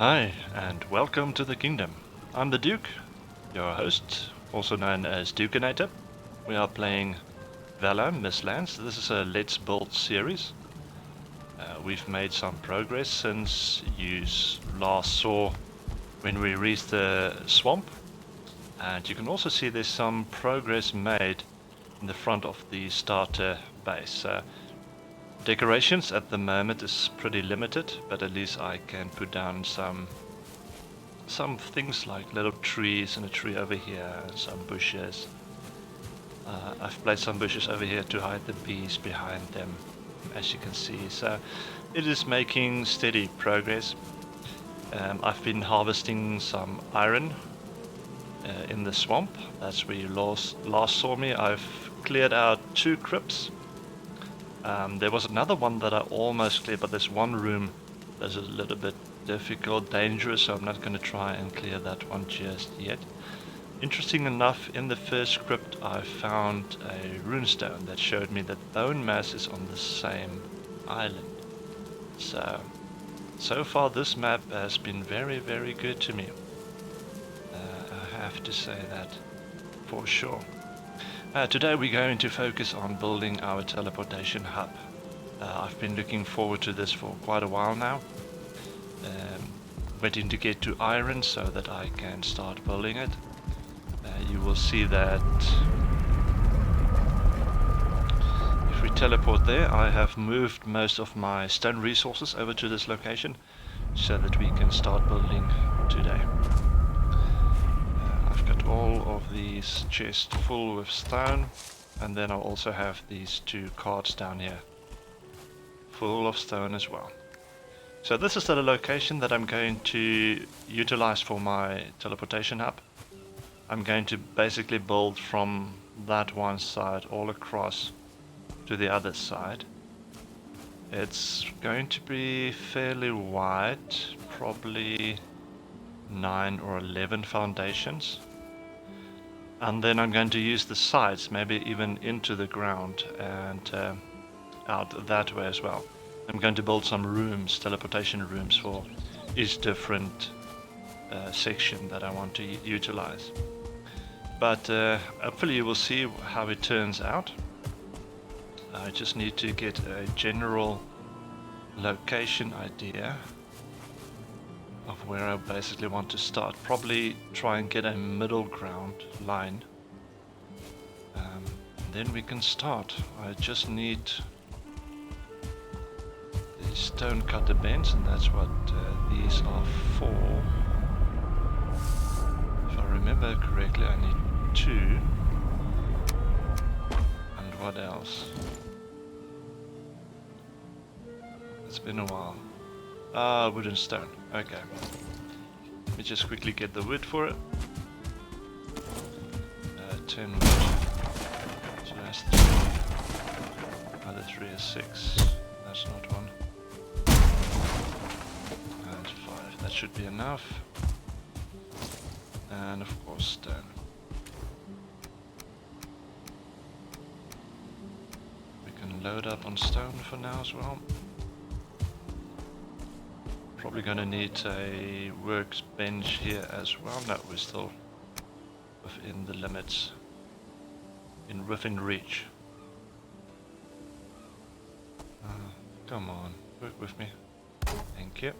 Hi, and welcome to the kingdom. I'm the Duke, your host, also known as DUKeNATOR. We are playing Valheim Mistlands. This is a Let's Build series. We've made some progress since you last saw when we reached the swamp. And you can also see there's some progress made in the front of the starter base. Decorations at the moment is pretty limited, but at least I can put down some things like little trees and a tree over here and some bushes. I've placed some bushes over here to hide the bees behind them, as you can see. So it is making steady progress. I've been harvesting some iron in the swamp. That's where you last saw me. I've cleared out 2 crypts. There was another one that I almost cleared, but there's one room that's a little bit difficult, dangerous, so I'm not going to try and clear that one just yet. Interesting enough, in the first crypt I found a runestone that showed me that bone mass is on the same island. So far this map has been very, very good to me. I have to say that for sure. Today we're going to focus on building our teleportation hub. I've been looking forward to this for quite a while now. Waiting to get to iron so that I can start building it. You will see that if we teleport there, I have moved most of my stone resources over to this location so that we can start building today. Got all of these chests full with stone, and then I'll also have these 2 carts down here full of stone as well. So this is the location that I'm going to utilize for my teleportation hub. I'm going to basically build from that one side all across to the other side. It's going to be fairly wide, probably 9 or 11 foundations. And then I'm going to use the sides, maybe even into the ground and out that way as well. I'm going to build some rooms, teleportation rooms for each different section that I want to utilize. But hopefully you will see how it turns out. I just need to get a general location idea of where I basically want to start. Probably try and get a middle ground line. Then we can start. I just need the stone cutter bends, and that's what these are for. If I remember correctly, I need 2. And what else? It's been a while. Wood and stone. Okay. Let me just quickly get the wood for it. 10 wood. So that's 3. Another 3 is 6. That's not 1. And 5. That should be enough. And of course stone. We can load up on stone for now as well. Probably gonna need a workbench here as well. No, we're still within the limits, within reach. Come on, work with me. Thank you.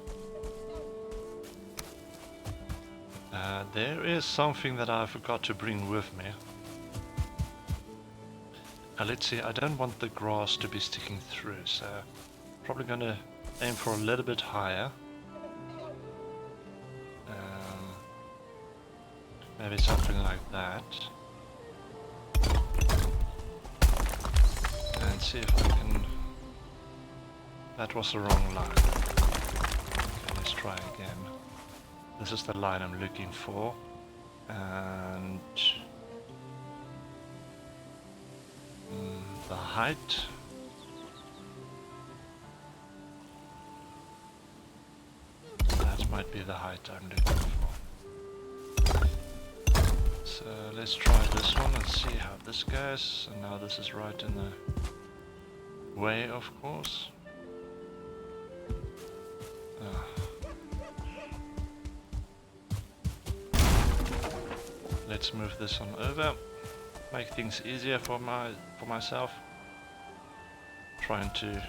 There is something that I forgot to bring with me. Let's see, I don't want the grass to be sticking through, so probably gonna aim for a little bit higher. Maybe something like that. And see if I can... That was the wrong line. Okay, let's try again. This is the line I'm looking for. And... the height. That might be the height I'm looking for. So let's try this one and see how this goes. And now this is right in the way, of course. let's move this on over. Make things easier for myself. Trying to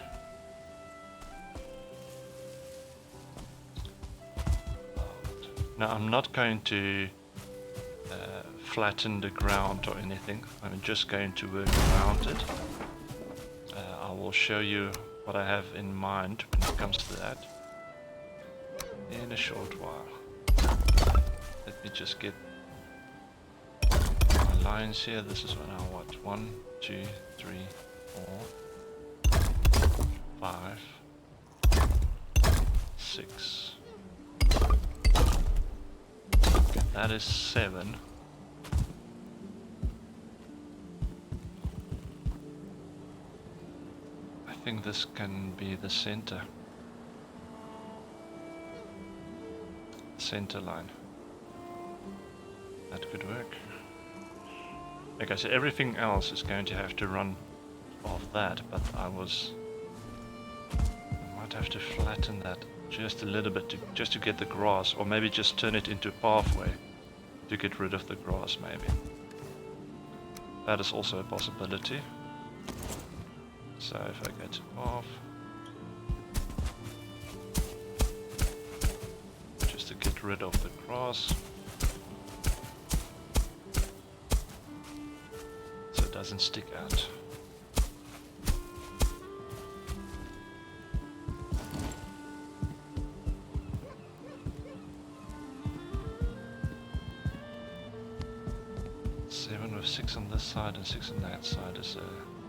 now I'm not going to flatten the ground or anything. I'm just going to work around it. I will show you what I have in mind when it comes to that in a short while. Let me just get my lines here. This is what I want. 1, 2, 3, 4, 5, 6. Okay, that is 7. I think this can be the center line. That could work. Okay, so everything else is going to have to run off that, but I might have to flatten that just a little bit just to get the grass, or maybe just turn it into a pathway to get rid of the grass, maybe. That is also a possibility. So if I go to path, just to get rid of the grass, so it doesn't stick out. Seven with 6 on this side and 6 on that side is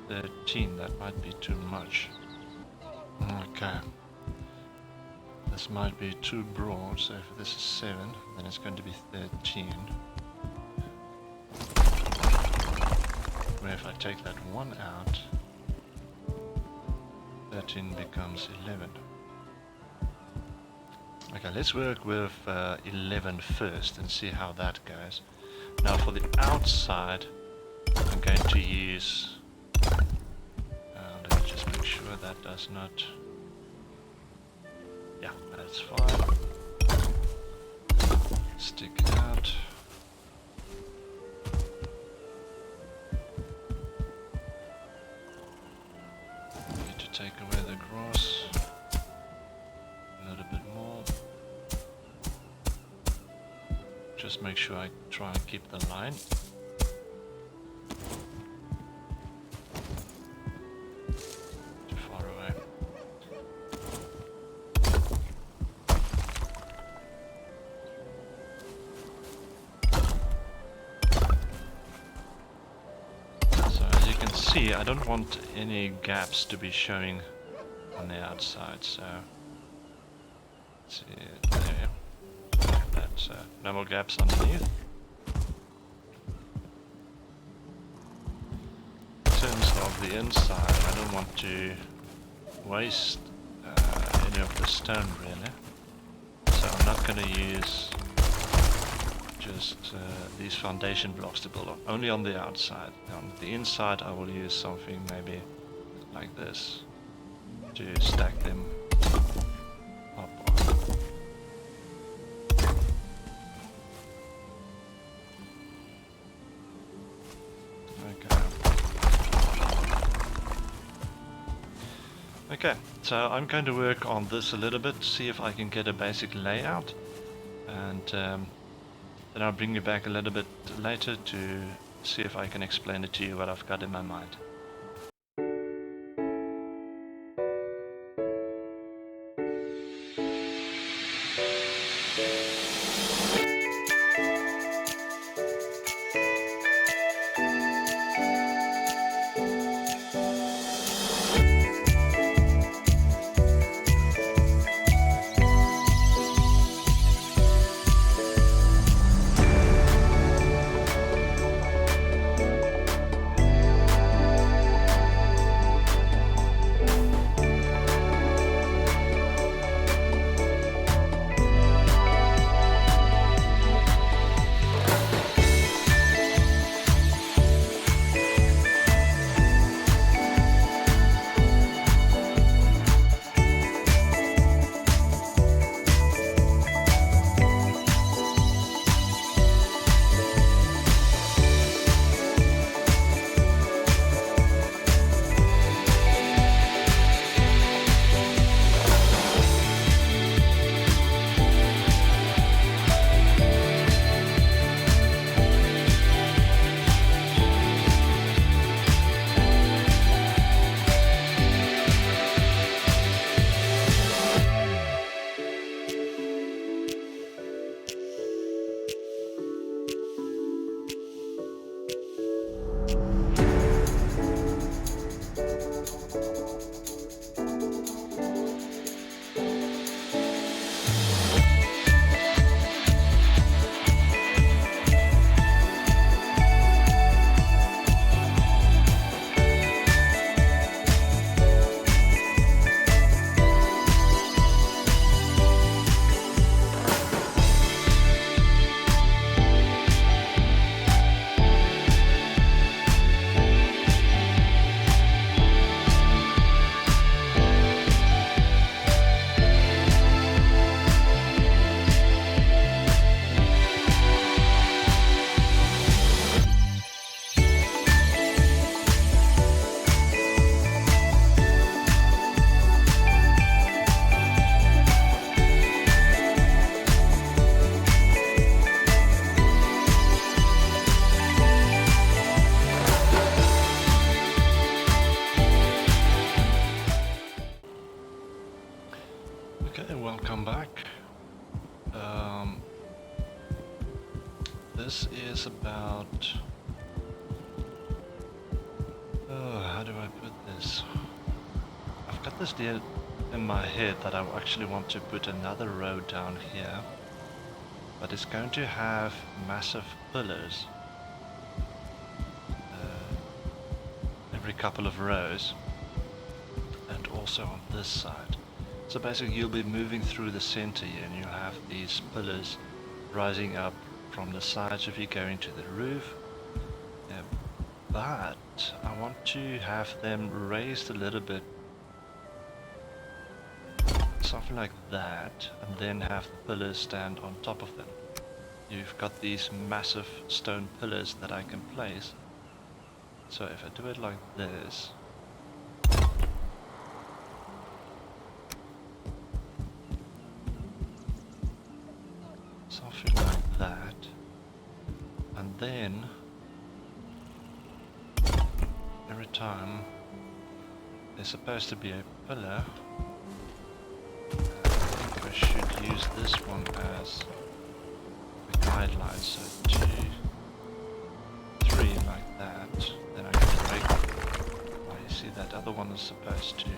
13. That might be too much. Okay. This might be too broad, so if this is 7, then it's going to be 13. Where if I take that 1 out, 13 becomes 11. Okay, let's work with 11 first and see how that goes. Now for the outside, I'm going to use... let me just make sure that does not... Yeah, that's fine. Stick out. Need to take away the grass. A little bit more. Just make sure I try and keep the line. Too far away. So as you can see, I don't want any gaps to be showing on the outside, so let's see there. That's no more gaps underneath. In terms of the inside, I don't want to waste any of the stone really, so I'm not going to use just these foundation blocks to build up, only on the outside. On the inside I will use something maybe like this to stack them up on. Okay, so I'm going to work on this a little bit, see if I can get a basic layout, and then I'll bring you back a little bit later to see if I can explain it to you what I've got in my mind. about... Oh, how do I put this? I've got this deal in my head that I actually want to put another row down here, but it's going to have massive pillars every couple of rows, and also on this side. So basically you'll be moving through the center here, and you'll have these pillars rising up from the sides if you go into the roof. But I want to have them raised a little bit, something like that, and then have the pillars stand on top of them. You've got these massive stone pillars that I can place. So if I do it like this, something like that, and then every time there's supposed to be a pillar, I think I should use this one as the guideline, so 2, 3 like that, then I can break. Oh, you see that other one is supposed to be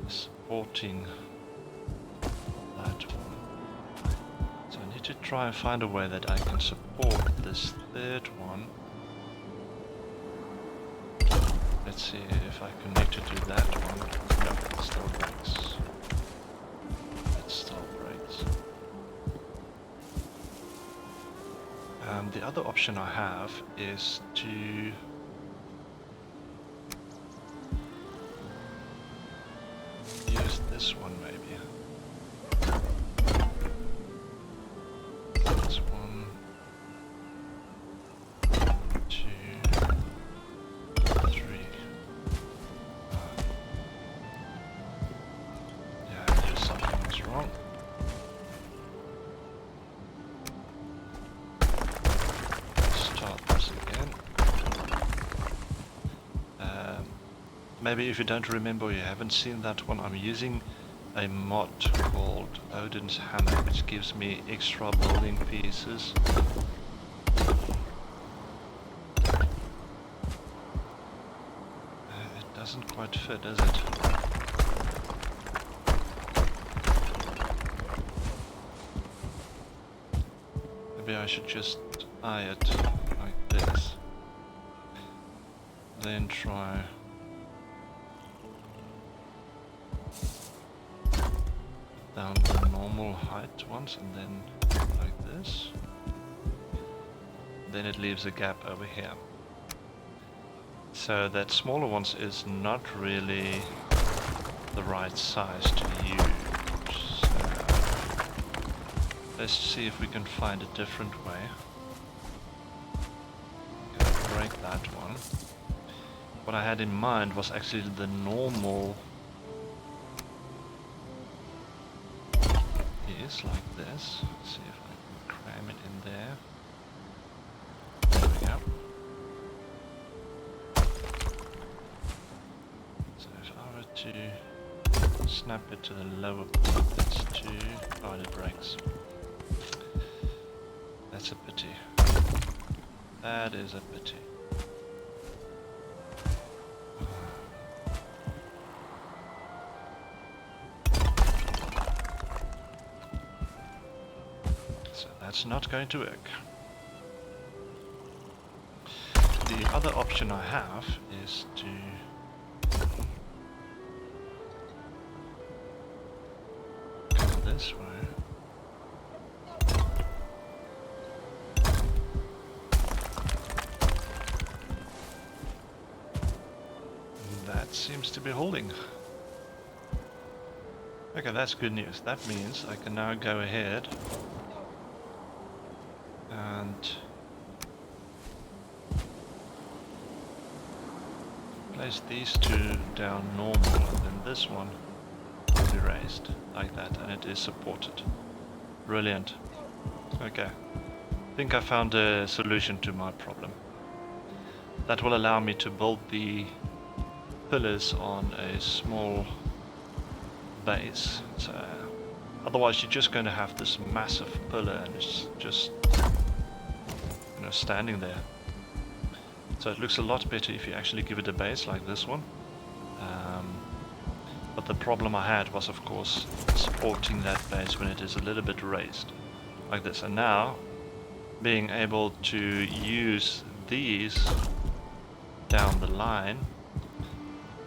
supporting that one. So I need to try and find a way that I can support this third one. Let's see if I connect it to that one. No, it still breaks. It still breaks. The other option I have is to use this one maybe. This one, 2, 3. Yeah, I knew something was wrong. Start this again. Maybe if you don't remember or you haven't seen that one, I'm using a mod called Odin's Hammer, which gives me extra building pieces. It doesn't quite fit, does it? Maybe I should just eye it like this, then try down the normal height once, and then like this. Then it leaves a gap over here. So that smaller ones is not really the right size to use. So let's see if we can find a different way. Gonna break that one. What I had in mind was actually the normal is like this. Let's see if I can cram it in there. There we go. So if I were to snap it to the lower point, that's 2. Oh, and it breaks. That's a pity. That is a pity. That's not going to work. The other option I have is to go this way. That seems to be holding. Okay, that's good news. That means I can now go ahead and place these 2 down normal, and then this one will be raised like that, and it is supported. Brilliant. Okay, I think I found a solution to my problem. That will allow me to build the pillars on a small base. So otherwise you're just going to have this massive pillar, and it's just standing there. So it looks a lot better if you actually give it a base like this one. But the problem I had was, of course, supporting that base when it is a little bit raised, like this. And now, being able to use these down the line,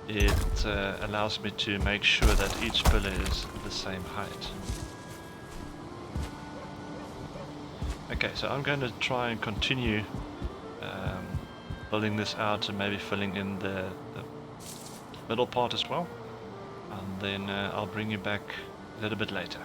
it allows me to make sure that each pillar is the same height. Okay, so I'm going to try and continue building this out and maybe filling in the middle part as well. And then I'll bring you back a little bit later.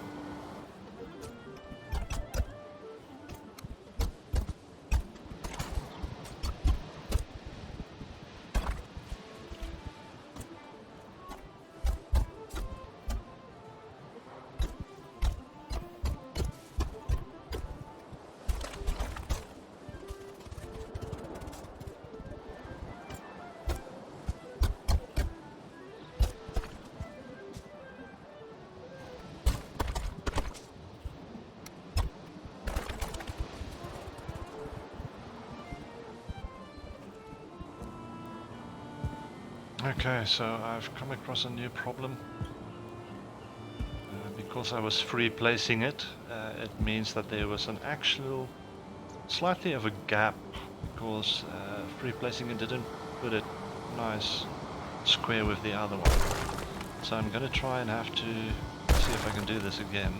Okay, so I've come across a new problem. Because I was free placing it, it means that there was an actual slightly of a gap, because free placing it didn't put it nice square with the other one. So I'm going to try and have to see if I can do this again.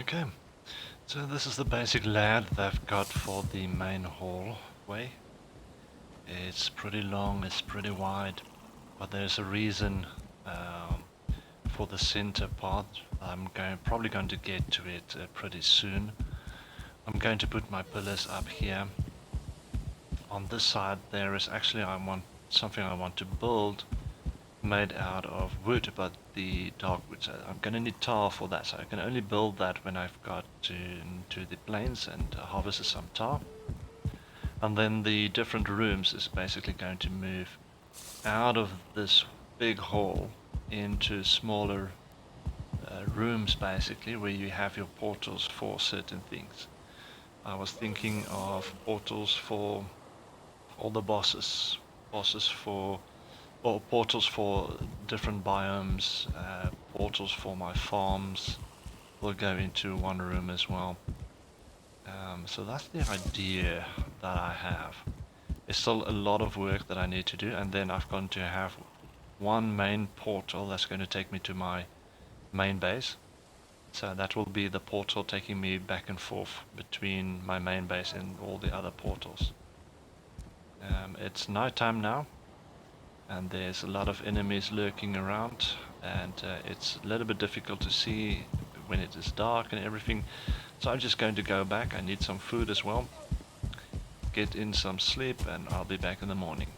Okay, so this is the basic layout that I've got for the main hallway. It's pretty long, it's pretty wide, but there's a reason for the center part. I'm probably going to get to it pretty soon, I'm going to put my pillars up here. On this side there is actually something I want to build made out of wood, but the dark wood. So I'm going to need tar for that, so I can only build that when I've got to the plains and harvest some tar. And then the different rooms is basically going to move out of this big hall into smaller rooms, basically, where you have your portals for certain things. I was thinking of portals for all the bosses for, or portals for different biomes, portals for my farms will go into one room as well. So that's the idea that I have. It's still a lot of work that I need to do, and then I've got to have one main portal that's going to take me to my main base. So that will be the portal taking me back and forth between my main base and all the other portals. It's nighttime now, and there's a lot of enemies lurking around, and it's a little bit difficult to see when it is dark and everything. So I'm just going to go back. I need some food as well, get in some sleep, and I'll be back in the morning.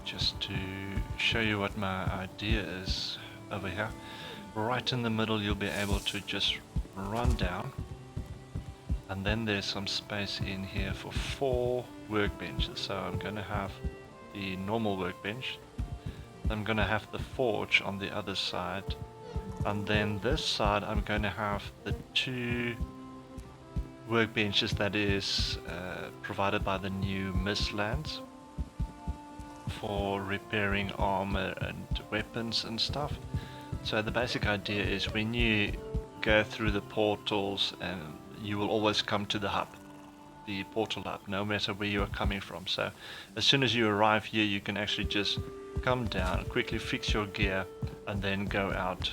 just to show you what my idea is over here. Right in the middle you'll be able to just run down, and then there's some space in here for 4 workbenches. So I'm going to have the normal workbench, I'm going to have the forge on the other side, and then this side I'm going to have the 2 workbenches that is provided by the new Mistlands for repairing armor and weapons and stuff. So the basic idea is when you go through the portals, and you will always come to the hub, the portal hub, no matter where you are coming from. So as soon as you arrive here, you can actually just come down, quickly fix your gear, and then go out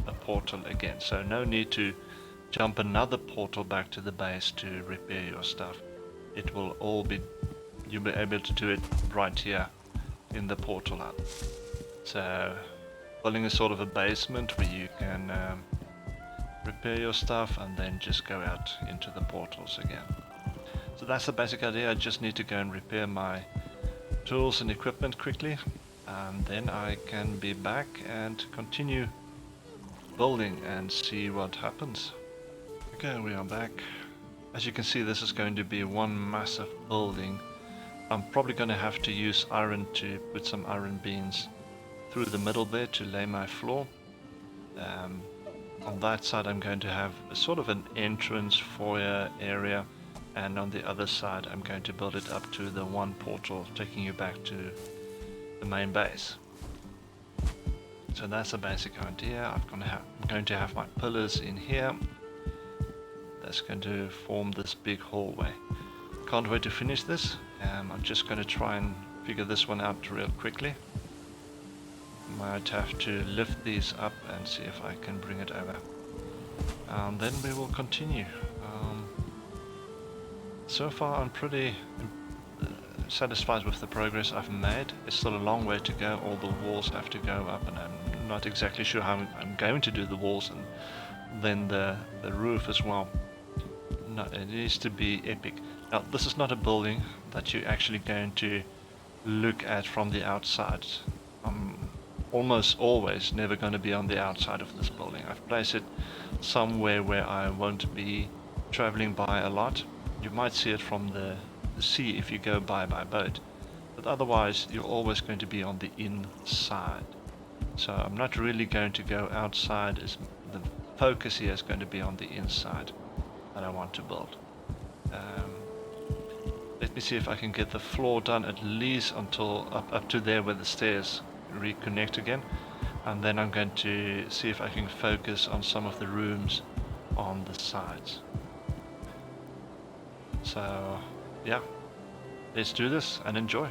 a portal again. So no need to jump another portal back to the base to repair your stuff. It will all be, you'll be able to do it right here in the portal hub. So building a sort of a basement where you can repair your stuff and then just go out into the portals again. So that's the basic idea. I just need to go and repair my tools and equipment quickly, and then I can be back and continue building and see what happens. Okay, we are back. As you can see, this is going to be one massive building. I'm probably going to have to use iron to put some iron beams through the middle there to lay my floor. On that side I'm going to have a sort of an entrance foyer area, and on the other side I'm going to build it up to the one portal taking you back to the main base. So that's the basic idea. I'm going to have my pillars in here. That's going to form this big hallway. Can't wait to finish this. I'm just going to try and figure this one out real quickly. Might have to lift these up and see if I can bring it over. And then we will continue. So far I'm pretty satisfied with the progress I've made. It's still a long way to go. All the walls have to go up, and I'm not exactly sure how I'm going to do the walls and then the roof as well. No, it needs to be epic. Now this is not a building that you're actually going to look at from the outside. I'm almost always never going to be on the outside of this building. I've placed it somewhere where I won't be traveling by a lot. You might see it from the sea if you go by boat, but otherwise you're always going to be on the inside. So I'm not really going to go outside. The focus here is going to be on the inside that I want to build. Let me see if I can get the floor done at least until up to there where the stairs reconnect again, and then I'm going to see if I can focus on some of the rooms on the sides. So yeah, let's do this and enjoy.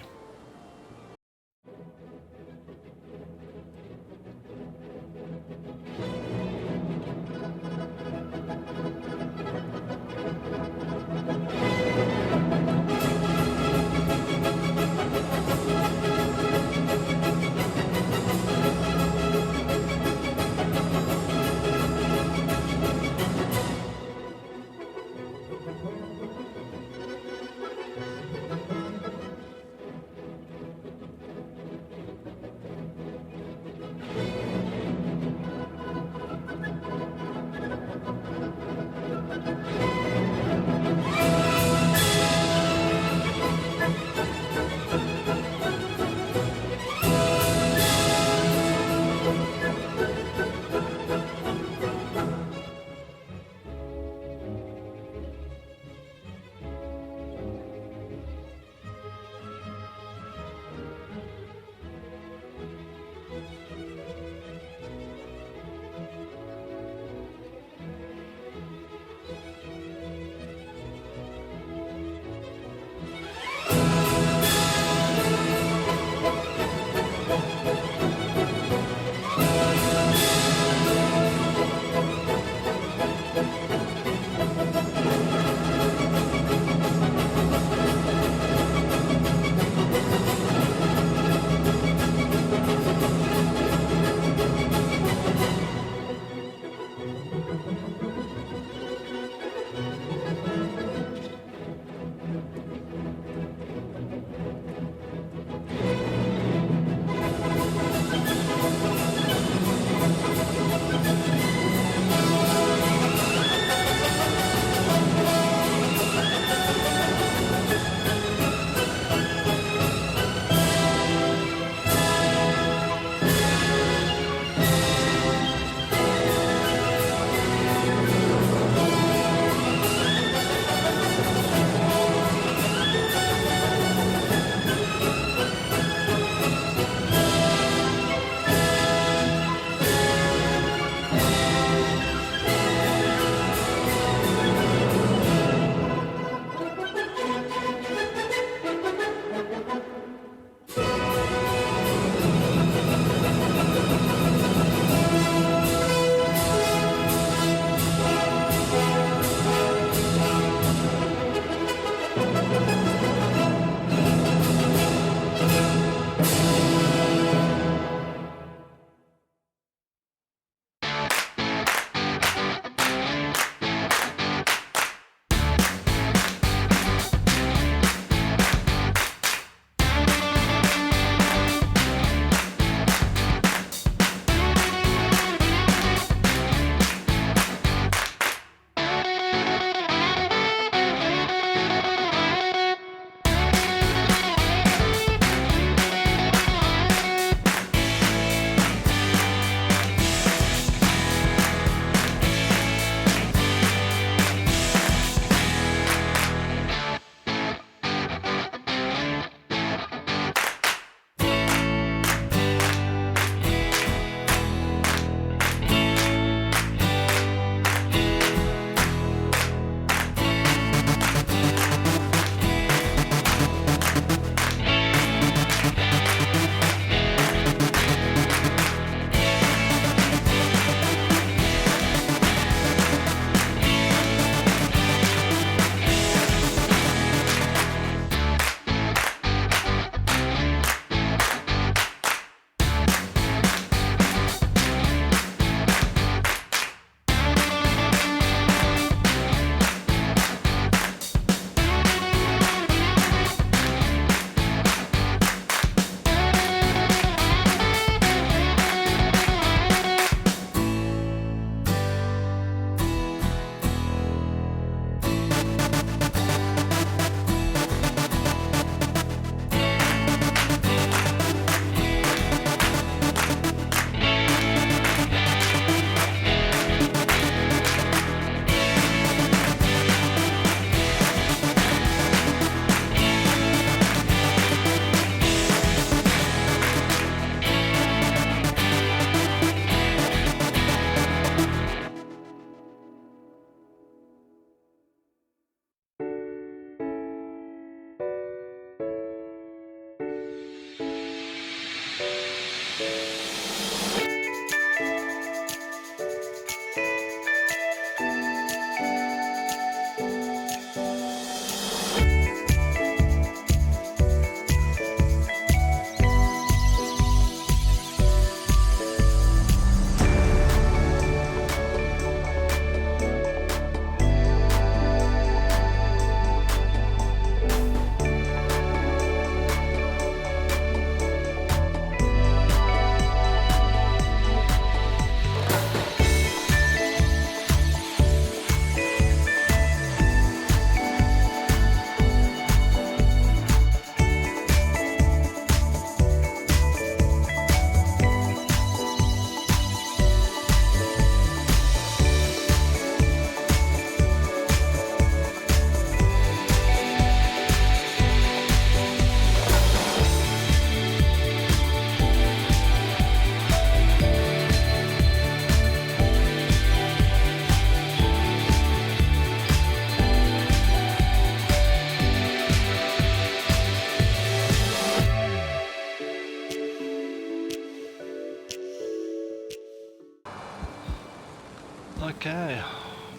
Okay,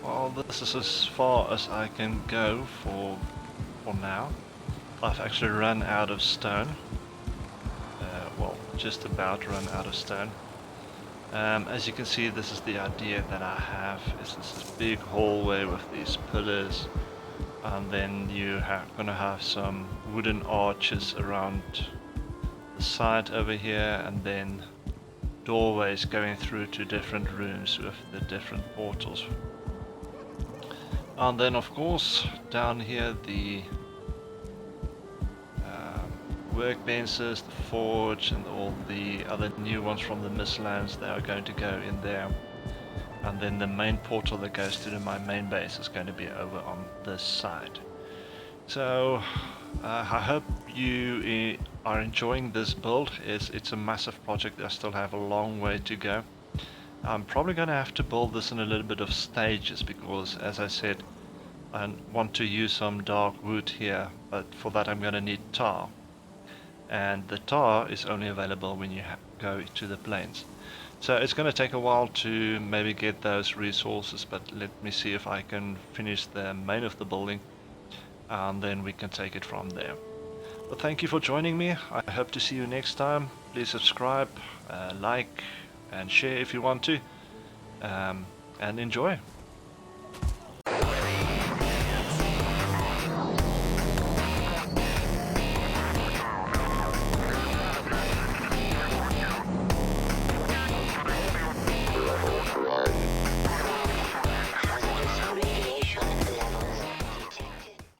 well this is as far as I can go for now. I've actually run out of stone. Well, just about run out of stone. As you can see, this is the idea that I have, is this big hallway with these pillars, and then you're gonna have some wooden arches around the side over here, and then doorways going through to different rooms with the different portals. And then of course down here the workbenches, the forge, and all the other new ones from the Mistlands, they are going to go in there. And then the main portal that goes to my main base is going to be over on this side. So I hope you are enjoying this build. It's a massive project. I still have a long way to go. I'm probably going to have to build this in a little bit of stages because, as I said, I want to use some dark wood here, but for that I'm going to need tar. And the tar is only available when you go to the plains. So it's going to take a while to maybe get those resources, but let me see if I can finish the main of the building, and then we can take it from there. But thank you for joining me. I hope to see you next time. Please subscribe, like and share if you want to, and enjoy.